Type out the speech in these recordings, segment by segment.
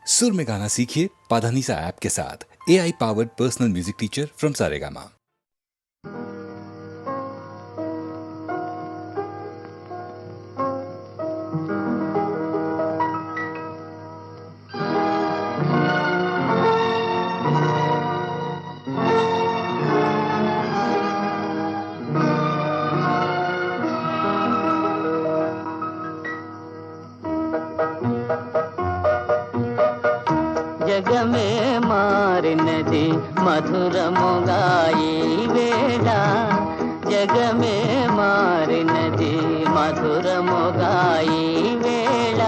सुर में गाना सीखिए पाधानीसा ऐप के साथ। AI powered personal music teacher from Saregama. జగమే మారినది మధురముగాయి వేళ, జగమే మారినది మధురముగాయి వేళ,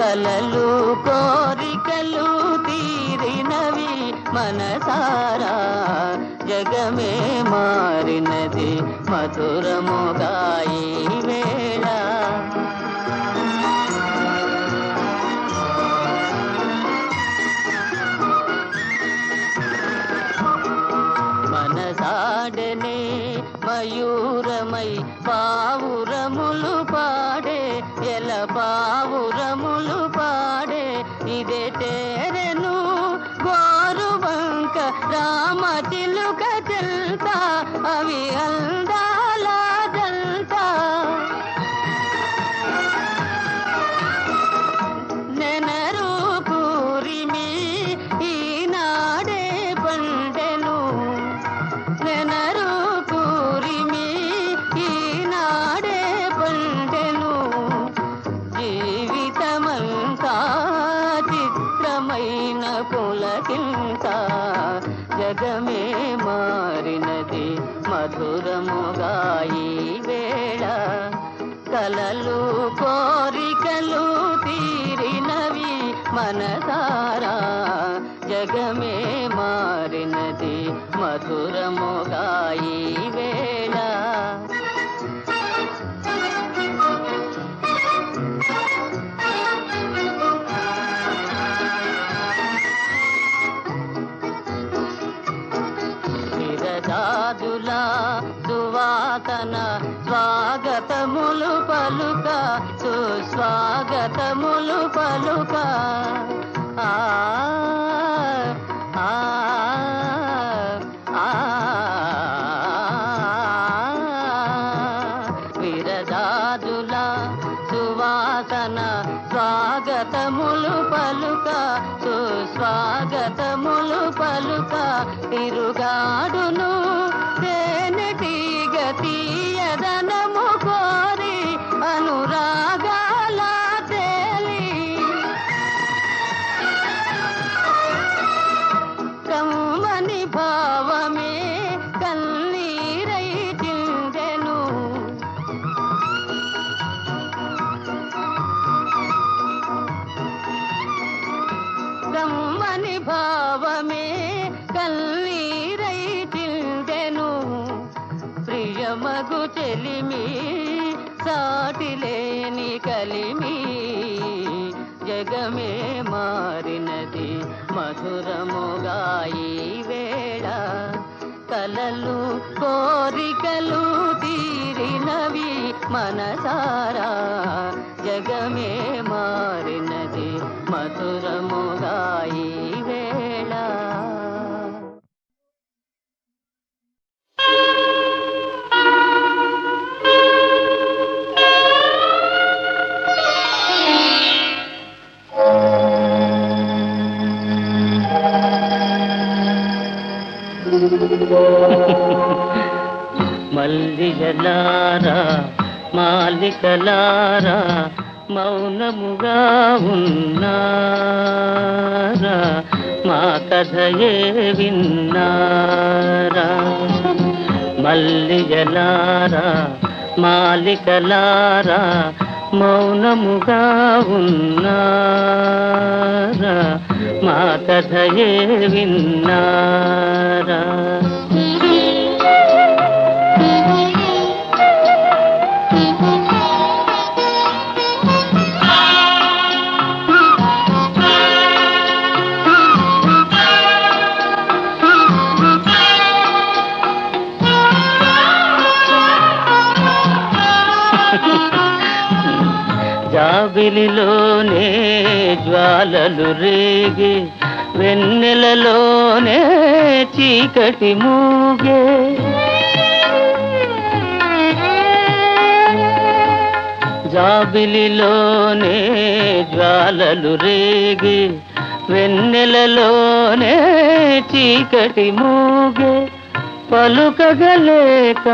కలలు కోరికలు తీరినవి మనసారా, జగమే మారినది మధురముగాయి వేళ. మనసాడనే మయూరమై పావురములు పాడే, ఎల పావురములు పాడే, ఇదే తేరెను గోరువంక రామ చిలుక చెల్తా, అవి అందాల జల్తా. నెనరు పూరిమి ఈనాడే పండెను, నెనరు పూరిమి ఈనాడే పండెను, జీవితమంతా చిత్రమైన పులకింత, జగమే మారినది మధురముగాయి వేళ, కలలు కోరికలు తీరినవి మనసారా, జగమే మారినది మధురముగాయి వేళ. విరజాజుల సువాసన స్వాగతములు పలుక, సుస్వాగతములు పలుక, ఆ ఆ ఆ విరజాజుల సువాసన స్వాగతములు పలుక, సుస్వాగతములు పలుక, తిరుగాడును తేనెటీగ తీయదనము కోరి అనురాగాల తేలి, కమ్మని భావమే కన్నీరై చిందెను, కమ్మని భావమే కన్నీరై చిందెను, ప్రియమగు చెలిమి సాటిలేని కలిమి, జగమే మారినది మధురముగాయి వేళ, కలలు కోరికలు తీరినవి మనసారా, జగమే మారినది మధురముగాయి వేళ. మల్లిగలారా మాలికలారా మౌనముగా ఉన్నారా, మా కథయే విన్నారా. మల్లిగలారా మాలికలారా మౌనముగా ఉన్నారా, మా కథయే విన్నారా. జాబిలిలోనే జ్వాలలు రేగే, వెన్నెలలోనే చీకటి మూగే. జాబిలిలోనే జ్వాలలు రేగే, వెన్నెలలోనే చీకటి మూగే. పలుకగలేక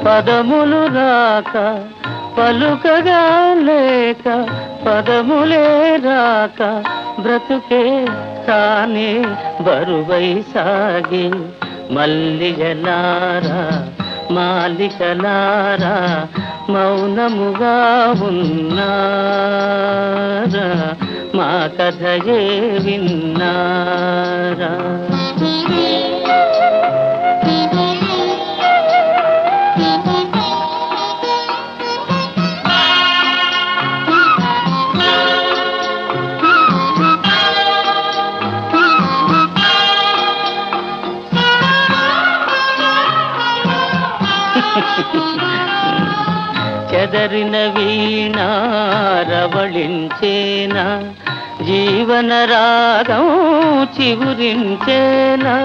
పదములు రాక, పలుకగలేక పదములే రాక, బ్రతుకే తానే బరువై సాగే. మల్లిజలారా మాలికలారా మౌనముగా ఉన్నారా, మా కథయే విన్నారా. చెదరిన వీణా రవళించేనా, జీవన రాగం చివురించేనా.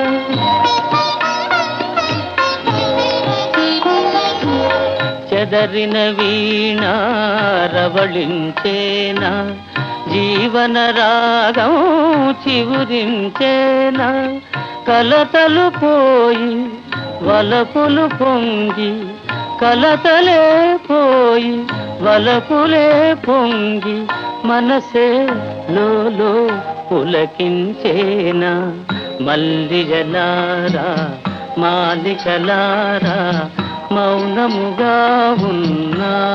చెదరిన వీణా రవళించేనా, జీవన రాగం చివురించేనా. కలతలు పోయి వలపులు పొంగి, కలతలే పోయి వలపులే పొంగి, మనసే లోలో పులకించేనా. మల్లిజలారా మాలికలారా మౌనముగా ఉన్నారా,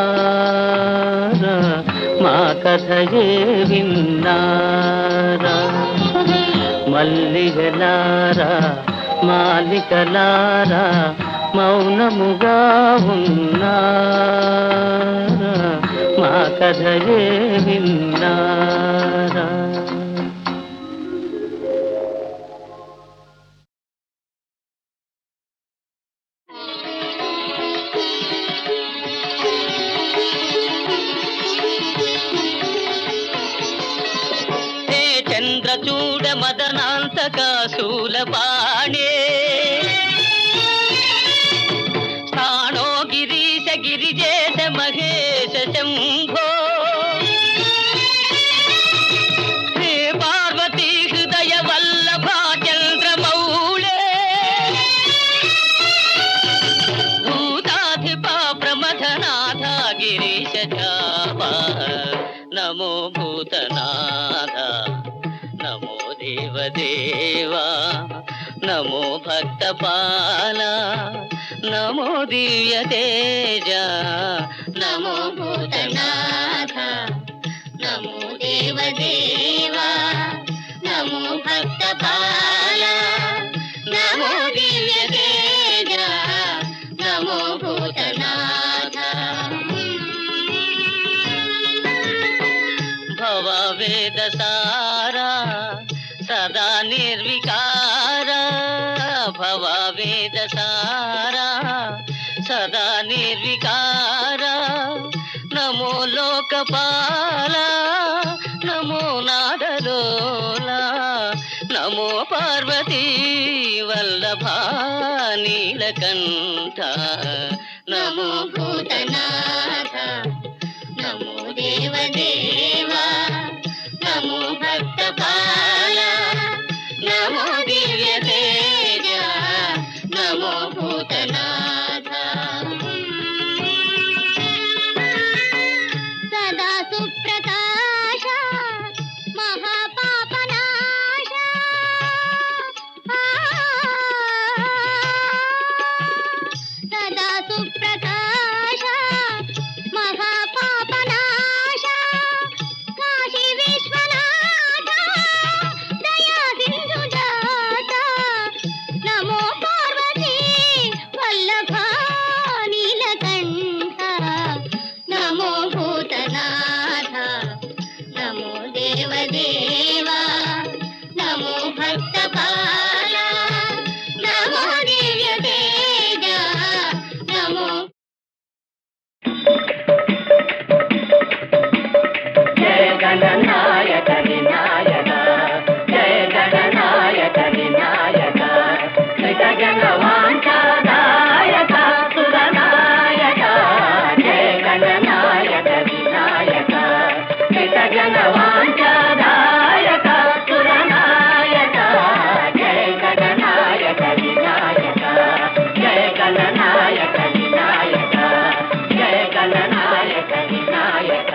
మా కథయే విన్నారా. మల్లిజలారా మాలికలారా మౌనముగా ఉన్నారా, మా కథయే విన్నారా. హే చంద్రచూడ మదనాంతక శూలపాణే, స్థాణో గిరీశ గిరిజేశ మహేశ శంభో. హే పార్వతీ హృదయ వల్లభ చంద్రమౌళే, భూతాధిప ప్రమథనాథ గిరీశ చాపా. నమో భూతనాథ నమో దేవదేవా, నమో భక్తపాల నమో దివ్య తేజ. నమో భూతనాథ నమో దేవదేవా, నమో భక్తపాల నమో దివ్య తేజ. నమో భూతనాథ. భవవేద సారా సదా నిర్వికార, భవవేద సారా సదా నిర్వికార. నమో లోకపాల నమో నాదలోల, నమో పార్వతీ వల్లభ నీలకంఠ. నమో భూతనాథ నమో దేవదేవా, నమో భక్తపాల నమో దివ్య తేజ. నమో భూతనాథ. సదా సుప్రకాశ మహాపాపనాశ, సదా సుప్రకాశ మహాపాపనాశ. కాశీ గణనాయక వినాయక జయ గణనాయక వినాయక కృతజ్ఞ వాంఛాదాయక సురనాయక జయ గణనాయక వినాయక కృతజ్ఞ వాంఛాదాయక సురనాయక జయ గణనాయక వినాయక జయ గణనాయక వినాయక జయ గణనాయక వినాయక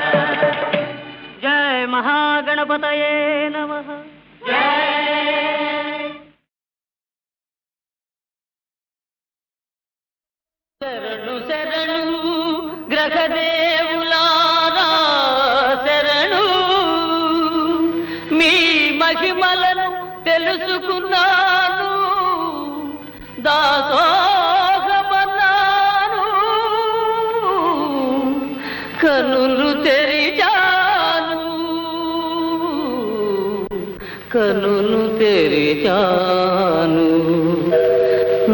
జయ మహాగణపతయే నమః శరణు శరణు గ్రహదేవులారా శరణు మీ మహిమలను తెలుసుకున్నాను దాసోహమన్నాను కనులు తెరిచాను కనులు తెరిచాను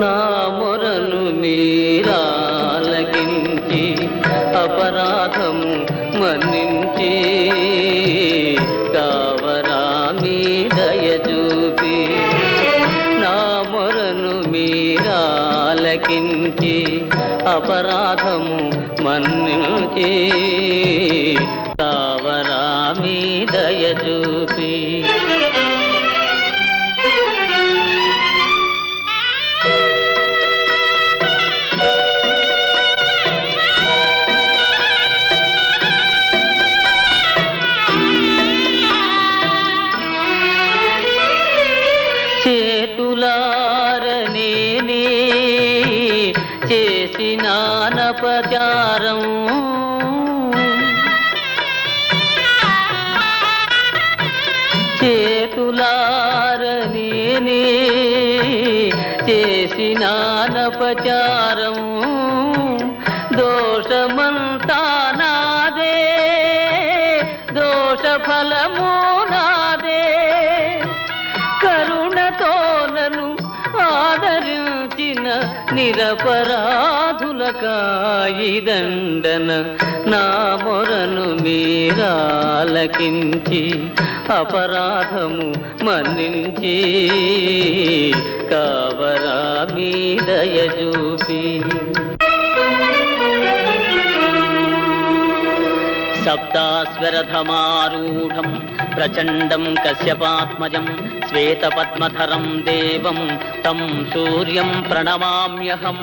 నా మొరను మీరాలకించి అపరాధము మన్నించి కావరా మీ దయ చూపి నా మొరను మీరాలకించి అపరాధము మన్నించి కావరా మీ దయ చూపి చేతులారనేనే చేసినానపచారం చేతులారనేనే చేసినానపచారం దోషమంతా నాదే దోష ఫలము నాదే కరుణతో నన్ను ఆదరించిన నిరపరాధులకాయి దండన నా మొరను మీరాలకించి అపరాధము మన్నించి కావరా మీ దయ చూపి సప్తాస్వరథమారూఢం ప్రచండం కశ్యపాత్మజం శ్వేతపద్మధరం దేవం తం సూర్యం ప్రణమామ్యహం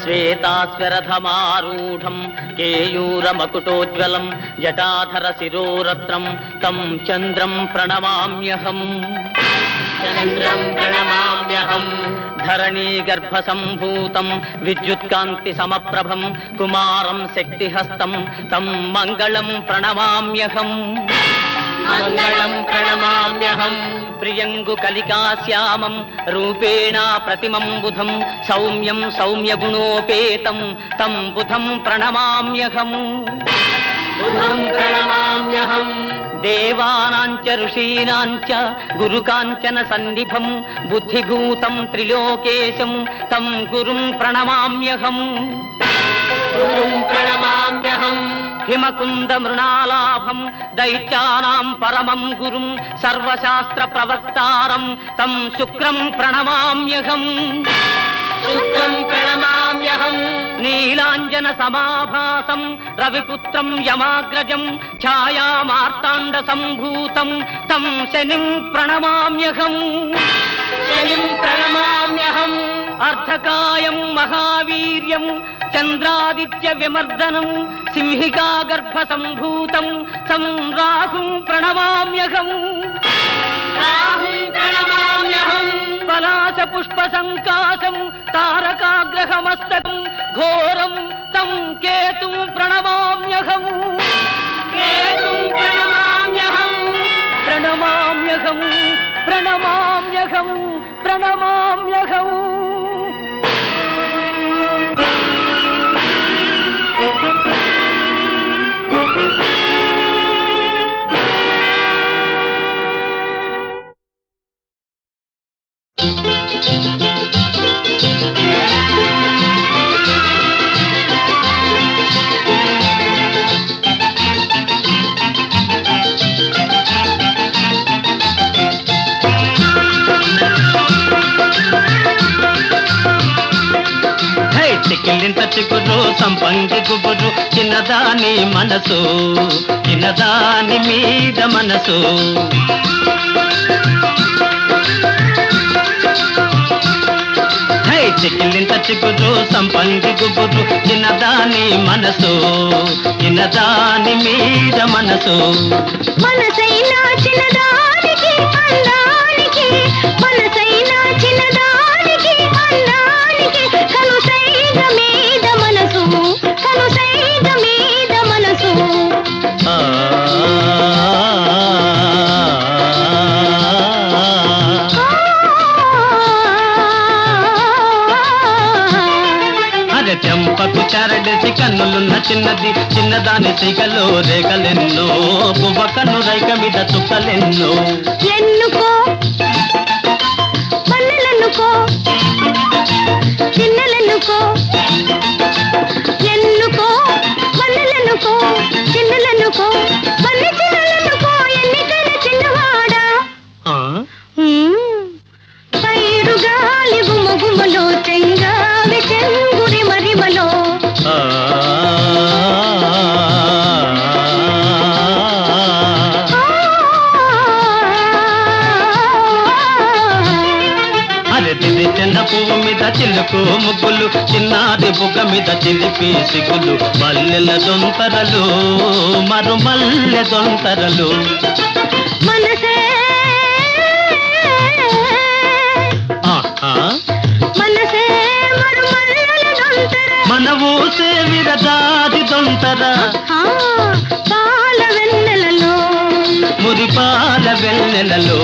శ్వేతాస్వరథమారూఢం కేయూరమకుటోజ్వలం జటాధర శిరోరత్నం తం చంద్రం ప్రణమామ్యహం చంద్రం ప్రణమామ్యహం ధరణీ గర్భ సంభూతం విద్యుత్కాంతి సమప్రభం కుమారం శక్తిహస్తం తం మంగళం ప్రణమామ్యహం మంగళం ప్రణమామ్యహం ప్రియంగు కలికాశ్యామం రూపేణ ప్రతిమం బుధం సౌమ్యం సౌమ్యగుణోపేతం తం బుధం ప్రణమామ్యహం బుధం ప్రణమామ్యహం దేవానాంచ ఋషీనాంచ గురుకాంచన సన్నిభం బుద్ధిభూతం త్రిలోకేశం తం గురుం ప్రణమామ్యహం గురుం ప్రణమామ్యహం హిమకుంద మృణాలాభం దైత్యానాం పరమం గురుం సర్వశాస్త్ర ప్రవక్తారం తం శుక్రం ప్రణమామ్యహం శుక్రం ప్రణమామ్యహం నీలాంజన సమాభాసం రవిపుత్రం యమాగ్రజం ఛాయామార్తాండ సంభూతం తం శనిం ప్రణమామ్యహం శనిం ప్రణమామ్యహం అర్ధకాయం మహావీర్యం చంద్రాదిత్య విమర్దనం సింహికా గర్భ సంభూతం తం రాహుం ప్రణమామ్యహం రాహుం ప్రణమామ్యహం పలాశ పుష్ప సంకాశం తారకాగ్రహమస్తకం ఘోరం తం కేతుం ప్రణమామ్యహం కేతుం ప్రణమామ్యహం ప్రణమామ్యహం ప్రణమామ్యహం ప్రణమామ్యహం చికిలింత చిగురు సంపంగి గుబురు చిన్నదాని మనసు చిన్నదాని మీద మనసు చికిలింత చిగురు సంపంగి గుబురు చిన్నదాని మనసు చిన్నదాని మీద మనసు మనసైనా చిన్నదానికి అందానికి మనసైనా చిన్నదానికి అందానికి కనుసైగ మీద మనసు కనుసైగ మీద మనసు చెంపకు చారడేసి కన్నులున్న చిన్నది చిన్నదాని సిగలో రేఖలెన్నో పువ్వ కన్ను రైక మీద చుక్కలెన్నో ఎన్నుకో పల్లెలెన్నుకో చిన్నలెన్నుకో ఎన్నుకో పల్లెలెన్నుకో చిన్నలెన్నుకో పల్లె చిన్నలెన్నుకో ఎన్నికైన చిన్నవాడా పైరు గాలి గుమగుమలో చెంగావి చెంగురి మరిమలో అరటిది చిన్న పువ్వు మీద చిలుకు ముగ్గులు చిన్నాది బుగ్గ మీద చిలిపి సిగులు మల్లెల దొంతరలు మరుమల్లె దొంతరలు మనసే మనసే మరుమల్లెల దొంతర మన ఊసే విరదాది దొంతర పాల వెన్నెలలో మురిపాల వెన్నెలలో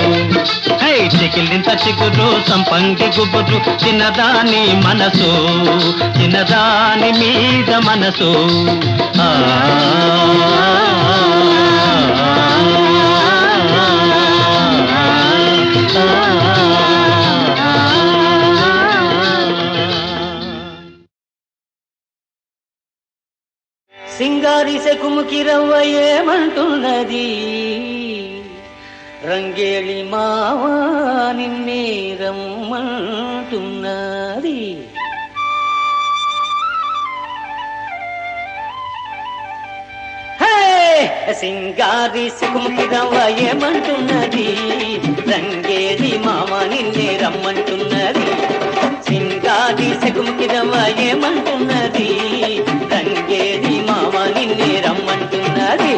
చికిలింత చిగురు సంపంగి గుబురు చిన్నదాని మనసు చిన్నదాని మీద మనసు సింగారి సెకుముకి రవ్వ ఏమంటున్నది రంగేళి మావా నిన్నే రమ్మంటున్నది సింగారి సెకుముకి రవ్వ ఏమంటున్నది రంగేళి మావా నిన్నే రమ్మంటున్నది సింగారి సెకుముకి రవ్వ ఏమంటున్నది రంగేళి మావా నిన్నే రమ్మంటున్నది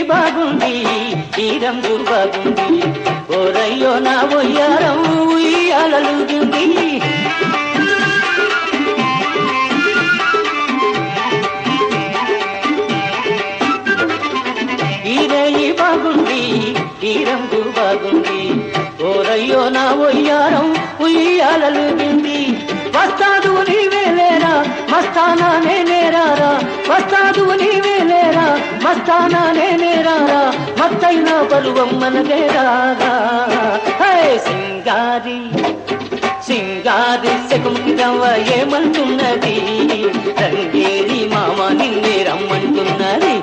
బాగుంది ఈ రంగు బాగుంది ఓరయ్యో నా ఒయ్యారం ఉయ్యాలలుగింది ఈ రేయి బాగుంది ఈ రంగు బాగుంది ఓరయ్యో నా ఒయ్యారం ఉయ్యాలలుగింది వస్తాదు నీవేలేరా మస్తానా నేనేరారా వస్తాదు నీవేలేరా మస్తానా నేనేరారా మత్తైన పరువం మనదేరారా సింగారి సింగారి సెకుముకి రవ్వ ఏమంటున్నది రంగేరి మామ నిన్నే రమ్మంటున్నది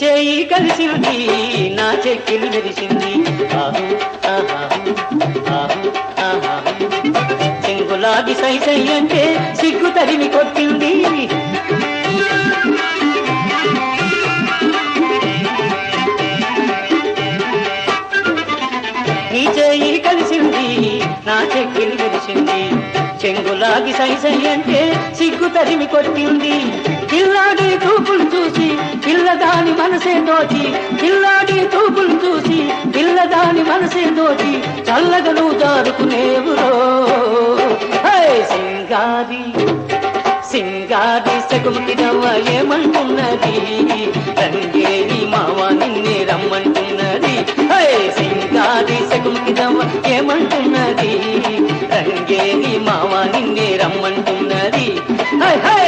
చేయి కలిసింది నా చెక్కిలి మెరిసింది చెంగులాగి సై సై అంటే సిగ్గు తరిమి కొట్టింది నీ చేయి కలిసింది నా చెక్కిలి మెరిసింది చెంగులాగి సై సై అంటే సిగ్గు తరిమి కొట్టింది పిల్లాడి చూపులు చూసి పిల్లదాని మనసే దోచి పిల్లాడి చూపులు చూసి పిల్లదాని మనసే దోచి చల్లగా నువ్వు జారుకునేవురో సింగారి సింగారి సింగారి సకుముకి రవ్వ ఏమంటున్నది రంగేలి మావ నిన్నే రమ్మంటున్నది హే సింగారి సకుముకి రవ్వ ఏమంటున్నది రంగేలి మావ నిన్నే రమ్మంటున్నది హే హే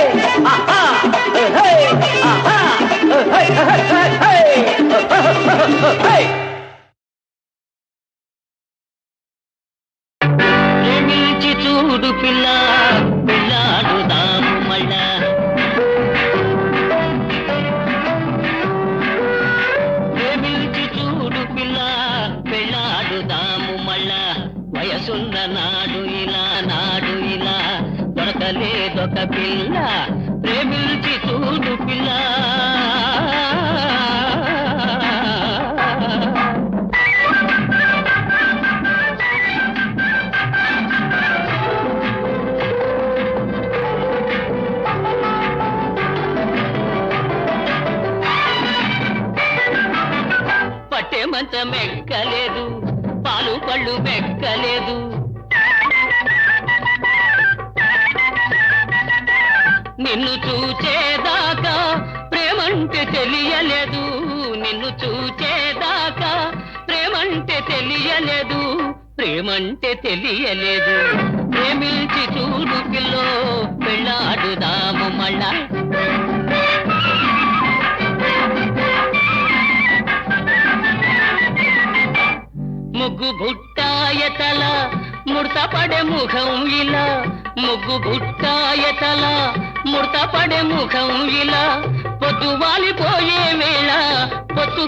ఆహా హే హే ఆహా హే హే హే హే ప్రేమించి చూడు పిల్ల పిల్లాడుదాము మళ్ళా ప్రేమించి చూడు పిల్ల పిల్లాడుదాము మళ్ళా వయసున్న నాడు ఇలా దొరకలేదొక పిల్ల ప్రేమించి చూడు పిల్ల మెక్కలేదు పాలు పళ్ళు మెక్కలేదు నిన్ను చూచేదాకా ప్రేమంటే తెలియలేదు నిన్ను చూచేదాకా ప్రేమంటే తెలియలేదు ప్రేమించి చూడు పిల్లో పెళ్ళాడుదాము మళ్ళా ముగ్గు బుట్టాయతల ముడతపడే ముఖం ఇలా ముగ్గు బుట్టాయతల ముడతపడే ముఖం ఇలా పొద్దు వాలిపోయే వేళ పొత్తు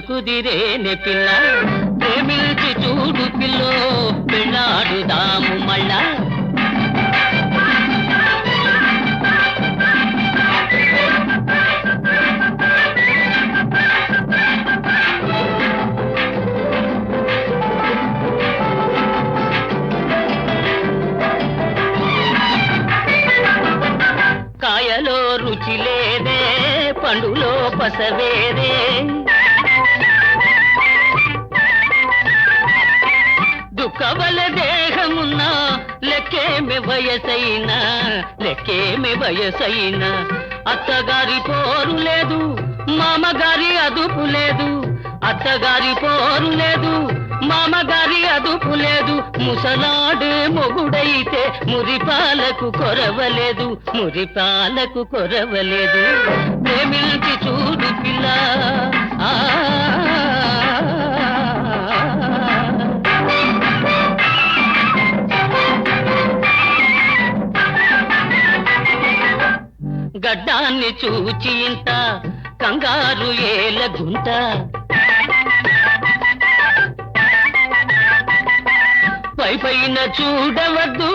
కుదిరేనే పిల్ల ప్రేమించి చూడు పిల్లో పెళ్ళాడుదాము మళ్ళా కాయలో రుచి లేదే పండులో పసవేదే దుఃఖబల దేహమున్నా లెక్కేమి వయసైనా అత్తగారి పోరు లేదు మామగారి అదుపు లేదు అత్తగారి పోరు లేదు మామగారి అదుపు లేదు ముసలాడే మొగుడైతే మురిపాలకు కొరవలేదు ప్రేమించి చూడు పిల్ల గడ్డాన్ని చూచి ఇంత కంగారు ఏల గుంట పైపైన చూడవద్దు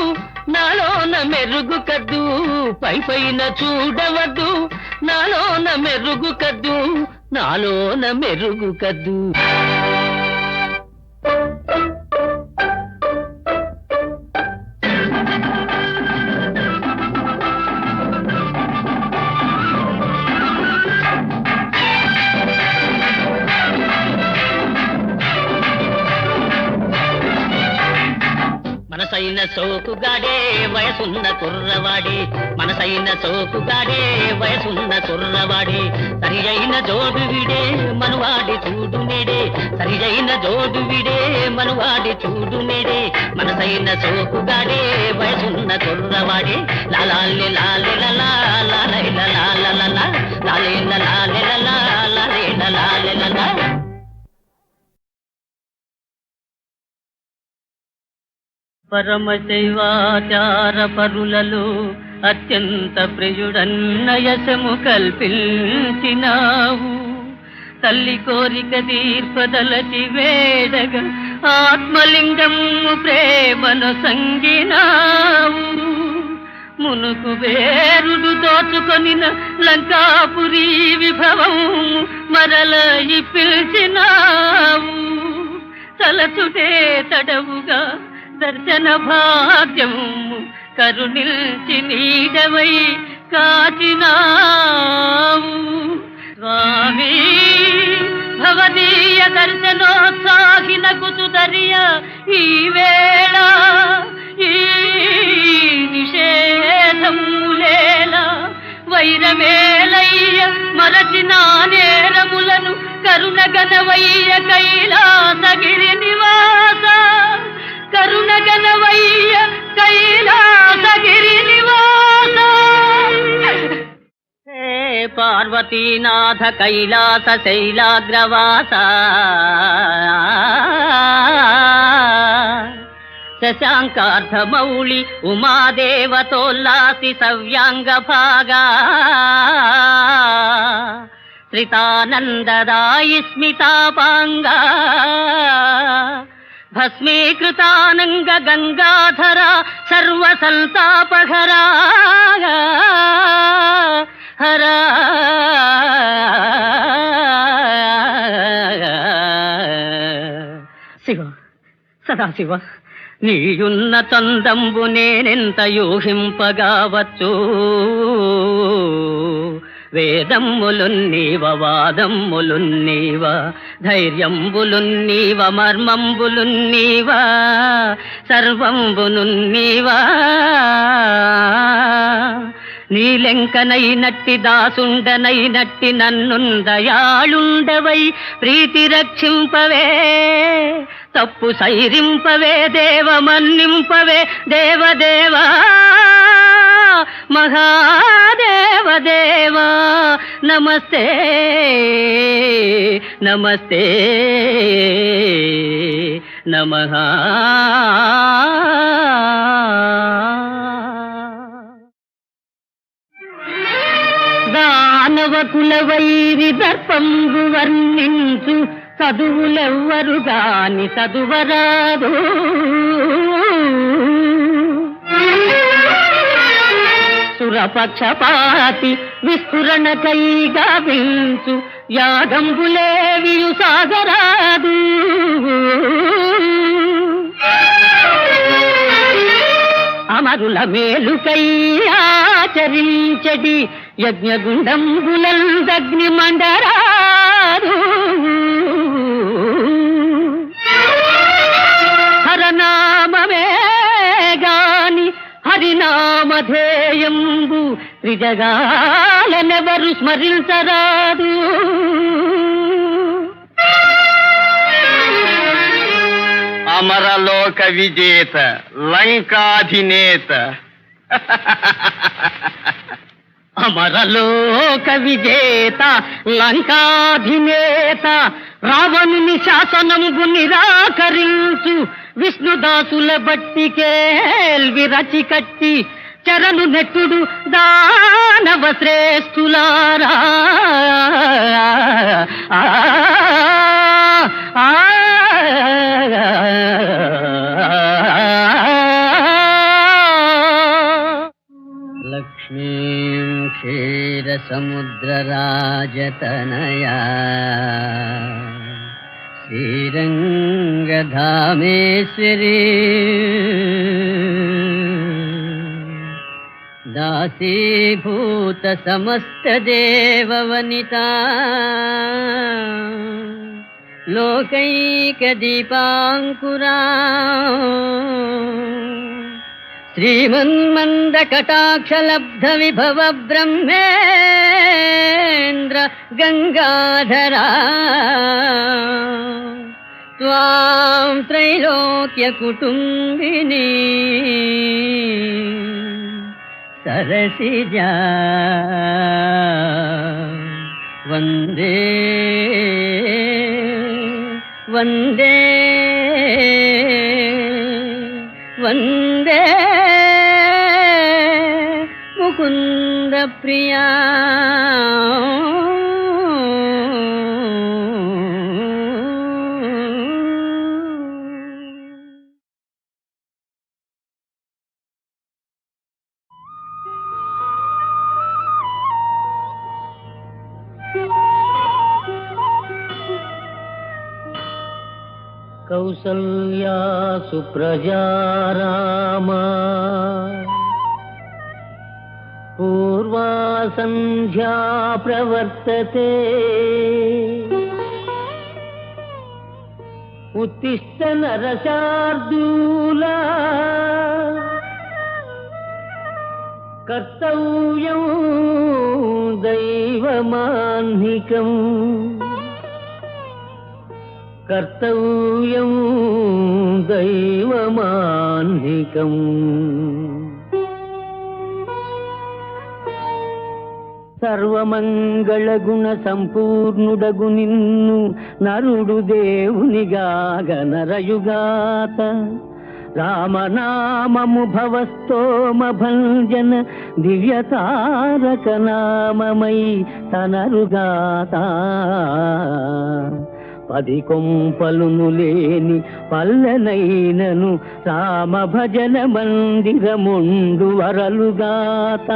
నాలోన మెరుగు కద్దు పైపైన చూడవద్దు నాలోన మెరుగు కద్దు మనసైన సోకుగాడే వయసున్న కుర్రవాడి సరి అయిన జోడు విడే మనువాడి చూడు నేడే మనసైన సోకుగాడే వయసున్న కుర్రవాడి లాలాలి లాలి లలా లాలై లలా లాలే లాలే లలా లాలే లలా పరమశైవాచార పరులలో అత్యంత ప్రియుడన్నయసము కల్పించినావు తల్లి కోరిక తీర్పదలచి వేడగా ఆత్మలింగము ప్రేమను సంగినావు మునుకు వేరుడు దోచుకొనిన లంకాపురి విభవం మరల పిలిచినావు తలచుటే తడవుగా దర్శన భాగ్యము కరుణిల్చి నీడవై కాచినావు స్వామి భవదీయ దర్శనోత్సాహిన కుతుదరియ ఈ వేళ ఈ నిషేధ మేలయ్య మరచిన నేరములను కరుణగనవయ్య కైలాసగిరి నివాస కరుణగనవయ్య కైలాసగిరి నివాస హే పార్వతీనాథ కైలాస శైలాగ్రవాస శశాంకార్ధమౌళి ఉమాదేవతోల్లాసి సవ్యాంగ భాగా శ్రితానందదాయి స్మితాపాంగా భస్మీకృతానంగ గంగాధర సర్వసంతాపహరా హరా శివ సదాశివ నీయున్న చందంబు నేనెంత యూహింపగావచ్చు వేదమ్ములున్నీవ వాదమ్ములున్నీవ ధైర్యంబులున్నీవ మర్మంబులున్నీవ సర్వంబునున్నీవ నీలెంకనైనట్టి దాసుండనైనట్టి నన్నుందయాళుండవై ప్రీతి రక్షింపవే తప్పు సైరింపవే దేవ మన్నింపవే దేవదేవా మహాదేవదేవా నమస్తే నమస్తే నమః దానవ కులవైరి దర్పంబు వర్ణించు చదువులెవ్వరు గాని చదువరాదు సురపక్షపాతి విస్ఫురణకై గావించు యాగంబులేవియు సాగరాదు అమరుల మేలుకై ఆచరించడి యజ్ఞగుండంబులందగ్ని మండరాదు హరనామమే గాని హరినామధేయంబు త్రిజగాలనెవరు స్మరించరాదు అమరలోక విజేత లంకాధినేత అమరలోక విజేత లంకాధినేత రావణుని శాసనంబు నిరాకరించు విష్ణుదాసుల బట్టి కేల్వి రచి కట్టి చరణు నెట్టుడు దానవ శ్రేష్ఠులారా లక్ష్మీం క్షీరసముద్రరాజతనయా శ్రీరంగధామేశ్వరీ దాసీభూత సమస్త దేవవనితా లోకైక దీపాంకురా శ్రీమన్మంద కటాక్షలబ్ధ విభవ బ్రహ్మేంద్ర గంగాధరా త్వాం త్రైలోక్య కుటుంబిని సరసిజా వందే వందే వందే ముకుంద ప్రియా కౌసల్యా సుప్రజా రామా పూర్వా సంధ్యా ప్రవర్తతే ఉత్తిష్ట నరశార్దూలా కర్తవ్యం దైవమాన్నికం కర్తవ్యం దైవమాన్నికం సర్వమంగళ గుణ సంపూర్ణుడగు నిన్ను నరుడు దేవునిగాగ నరయుగాత రామనామము భవస్తోమ భంజన దివ్య తారక నామమై తనరుగాత 10 కొంపలును లేని పల్లెనైనను రామ భజన మందిరముండు వరలుగాత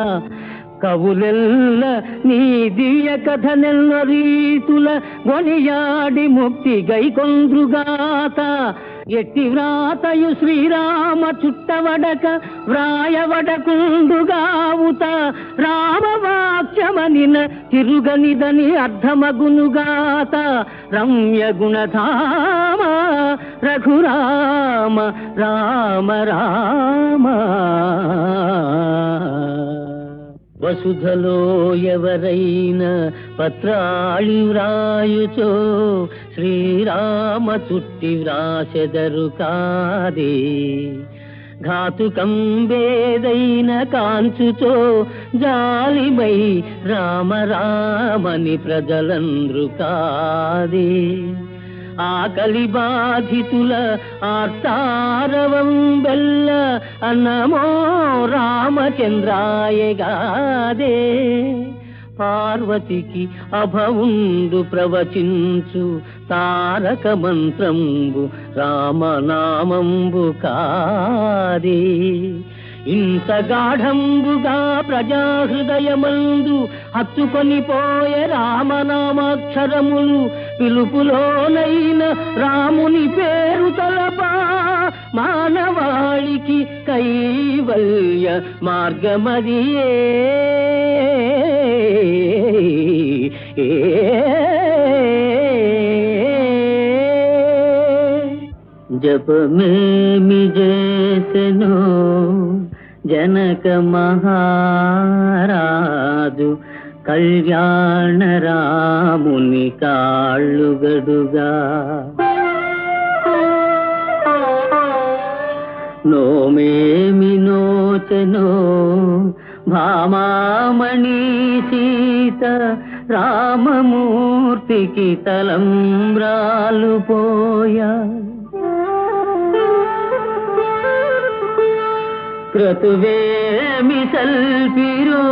కవులెల్ల నీ దివ్య కథనెల్ల రీతుల గొనియాడి ముక్తి గైకొంద్రుగాత ఎట్టి వ్రాతయు శ్రీరామ చుట్టవడక వ్రాయవడకుండుగావుత రామవాక్యమనిన తిరుగనిదని అర్థమగునుగాత రమ్య గుణధామ రఘురామ రామ రామ వసుధలో ఎవరైనా పత్రాళి వ్రాయుచో శ్రీరామ చుట్టి వ్రాసెదరు కాదే ఘాతుకం వేదైన కాంచుచో జాలిమై రామ రామని ప్రజలంద్రు కాదే ఆకలి బాధితుల ఆర్తారవం బెల్ల అన్నమో రామచంద్రాయగాదే పార్వతికి అభవుండు ప్రవచించు తారక మంత్రంబు రామనామంబు కాదే ఇంత గాఢంబుగా ప్రజాహృదయమందు హత్తుకొని పోయే రామనామాక్షరములు పిలుపులోనైన రాముని పేరు తలపా మానవాళికి కైవల్య మార్గమదియే జపమేమి చేసెను జనక మహారాజు కళ్యాణ రాముని కాళ్ళుగడుగా నోమేమి నోచెనో భామామణి సీత రామమూర్తికి తలంబ్రాలు పోయా క్రతువేమి సల్పిరో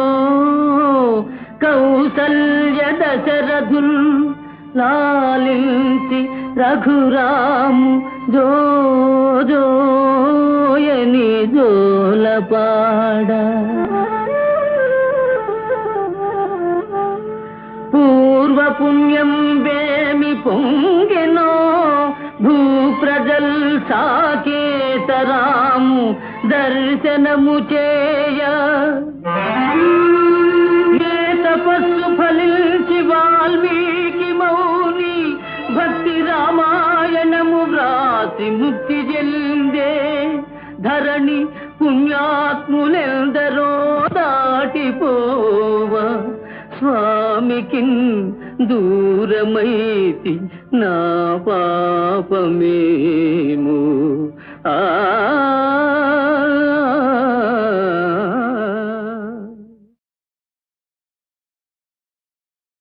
కౌసల్య దశరథుల్ లాలించి రఘురాము జోజోయని జోలపాడ పూర్వ పుణ్యం వేమి పొంగెనో భూప్రజల్ సాకేతరాము దర్శనము చేయ ఏ తపస్సు ఫలించి వాల్మీకి మౌని భక్తి రామాయణము వ్రాసి ముక్తి చెందే ధరణి పుణ్యాత్ములెందరో దాటిపోవ స్వామికి దూరమైతి నా పాపమేము ఆ